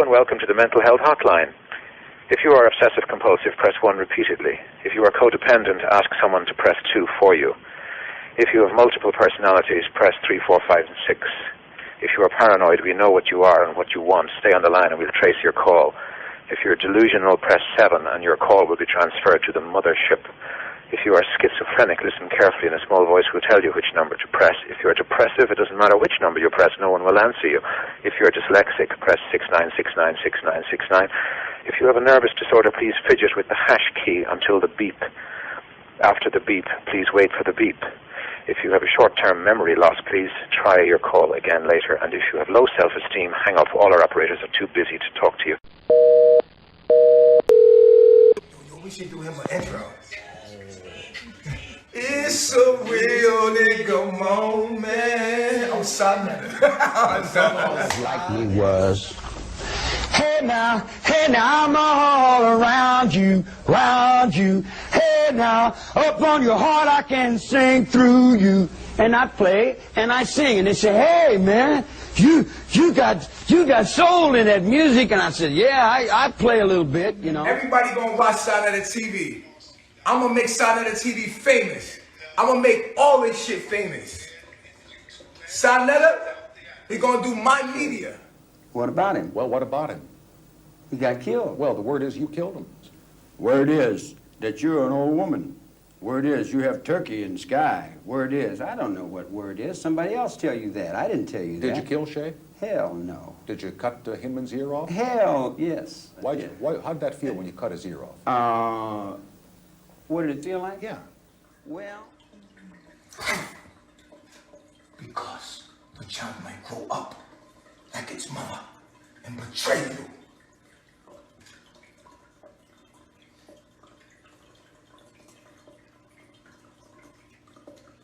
and welcome to the Mental Health Hotline. If you are obsessive-compulsive, press 1 repeatedly. If you are codependent, ask someone to press 2 for you. If you have multiple personalities, press 3, 4, 5, and 6. If you are paranoid, we know what you are and what you want. Stay on the line and we'll trace your call. If you're delusional, press 7 and your call will be transferred to the mothership. If you are schizophrenic, listen carefully and a small voice will tell you which number to press. If you are depressive, it doesn't matter which number you press, no one will answer you. If you are dyslexic, press 69696969. If you have a nervous disorder, please fidget with the hash key until the beep. After the beep, please wait for the beep. If you have a short-term memory loss, please try your call again later. And if you have low self-esteem, hang up. All our operators are too busy to talk to you. Yo, we should do him an intro. It's a real nigga moment. I'm sorry. Like we was. Hey now, I'm all around you, round you. Hey now, up on your heart I can sing through you. And I play and I sing and they say, hey man, you got soul in that music. And I said, yeah, I play a little bit, you know. Everybody gonna watch Side of the TV. I'm gonna make Side of the TV famous. I'm gonna make all this shit famous. Sonetta, he gonna do my media. What about him? Well, what about him? He got killed. Well, the word is you killed him. Word is that you're an old woman. Word is you have turkey in the sky. Word is, I don't know what word is. Somebody else tell you that. I didn't tell you that. Did you kill Shay? Hell no. Did you cut Hinman's ear off? Hell yes. Why, how'd that feel when you cut his ear off? What did it feel like? Yeah. Well, Because the child might grow up like its mother and betray you.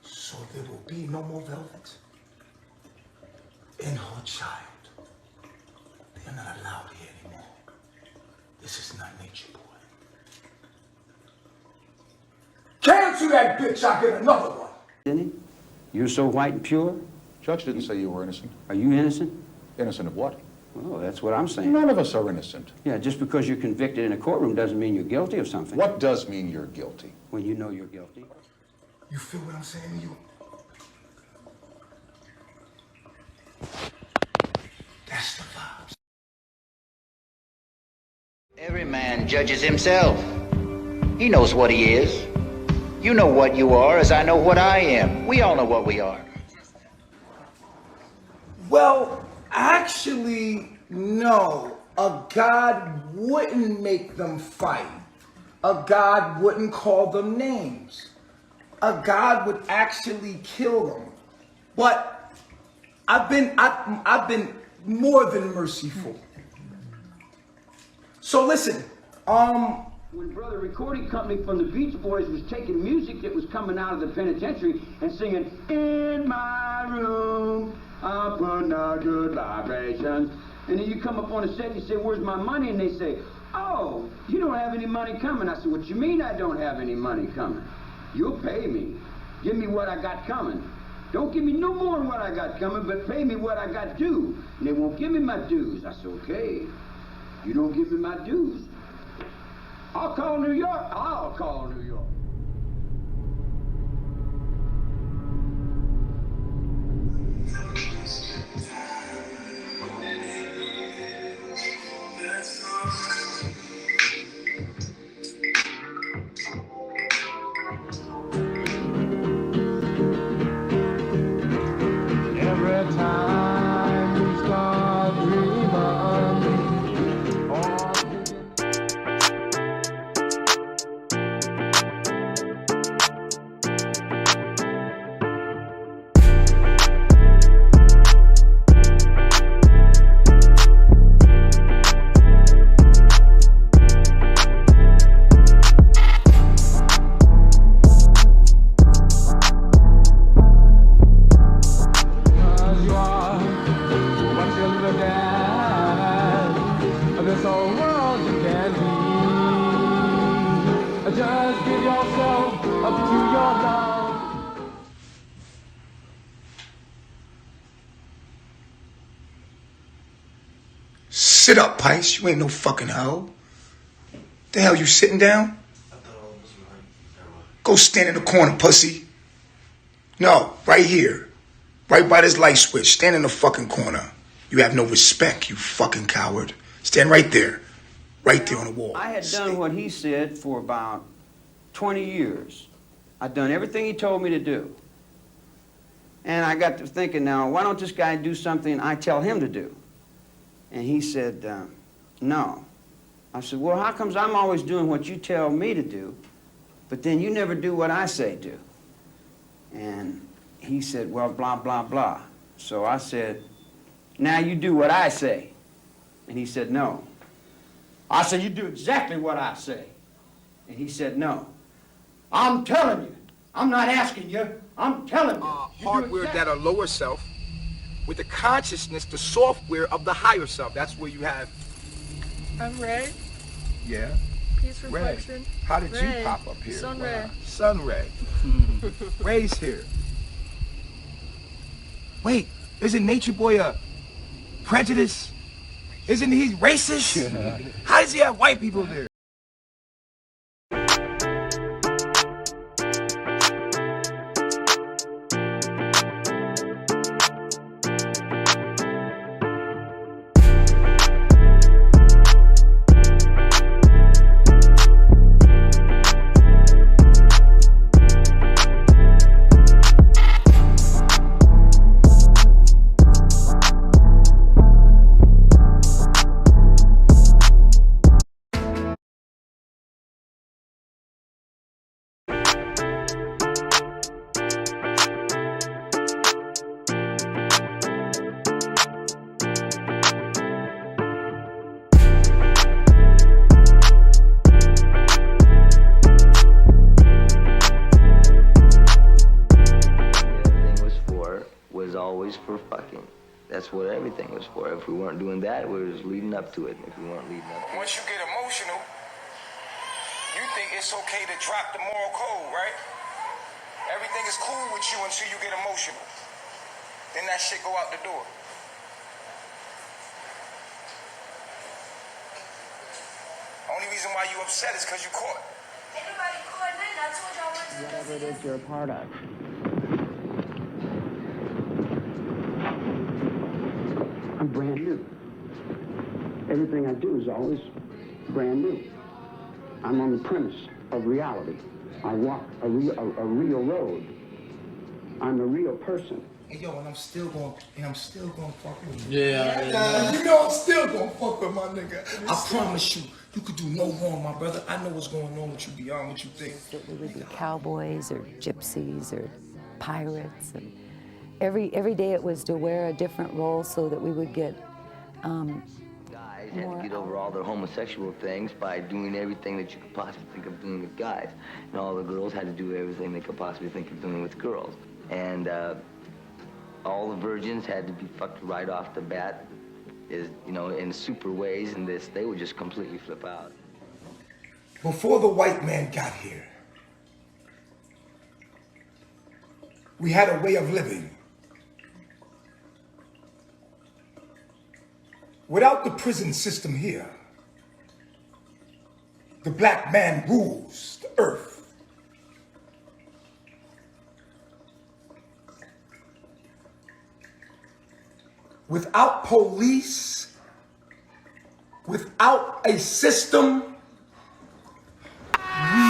So there will be no more velvet in her child. They're not allowed here anymore. This is not nature, boy. Cancel that bitch, I'll get another one. didn't he? You're so white and pure? Judge didn't say you were innocent. Are you innocent? Innocent of what? Well, that's what I'm saying. None of us are innocent. Yeah, just because you're convicted in a courtroom doesn't mean you're guilty of something. What does mean you're guilty? When you know you're guilty. You feel what I'm saying to you? That's the vibes. Every man judges himself. He knows what he is. You know what you are as I know what I am. We all know what we are. Well, actually, no. A God wouldn't make them fight. A God wouldn't call them names. A God would actually kill them. But I've been more than merciful. So listen, When Brother Recording Company from the Beach Boys was taking music that was coming out of the penitentiary and singing, in my room, I put out good vibrations. And then you come up on a set and you say, where's my money? And they say, oh, you don't have any money coming. I said, what you mean I don't have any money coming? You'll pay me. Give me what I got coming. Don't give me no more than what I got coming, but pay me what I got due. And they won't give me my dues. I said, okay, you don't give me my dues. I'll call New York. I'll call New York. Every time you start dreaming, this whole world you can be. Just give yourself up to your love. Sit up, Pice. You ain't no fucking hoe. The hell you sitting down? Go stand in the corner, pussy. No, right here. Right by this light switch. Stand in the fucking corner. You have no respect, you fucking coward. Stand right there. Right there on the wall. I had done what he said for about 20 years. I'd done everything he told me to do. And I got to thinking, now, why don't this guy do something I tell him to do? And he said, no. I said, well, how comes I'm always doing what you tell me to do, but then you never do what I say do? And he said, well, blah, blah, blah. So I said, now you do what I say. And he said, no. I said, you do exactly what I say. And he said, no. I'm telling you. I'm not asking you. I'm telling you. Hardware that are lower self with the consciousness, the software of the higher self. That's where you have. I'm Ray. Yeah. Peace reflection. Ray. How did Ray. you pop up here? Sun Ray. Sun Ray. Ray's here. Wait, isn't Nature Boy a prejudice? Isn't he racist? How does he have white people there? For fucking. That's what everything was for. If we weren't doing that, we were just leading up to it. If we weren't leading up to it. Once you get emotional, you think it's okay to drop the moral code, right? Everything is cool with you until you get emotional. Then that shit go out the door. Only reason why you upset is because you caught. Ain't nobody caught me. I told y'all what to do. Whatever it is you're a part of. I'm brand new. Everything I do is always brand new. I'm on the premise of reality. I walk a real road. I'm a real person. Hey, yo, and I'm still gonna fuck with you. Yeah. You know I'm still gonna fuck with my nigga. I promise you, you could do no wrong, my brother. I know what's going on with you beyond what you think. We would be cowboys or gypsies or pirates, and every day it was to wear a different role so that we would get Guys had to get over all their homosexual things by doing everything that you could possibly think of doing with guys. And all the girls had to do everything they could possibly think of doing with girls. And all the virgins had to be fucked right off the bat, in super ways, and they would just completely flip out. Before the white man got here, we had a way of living. Without the prison system here, the black man rules the earth. Without police, without a system, we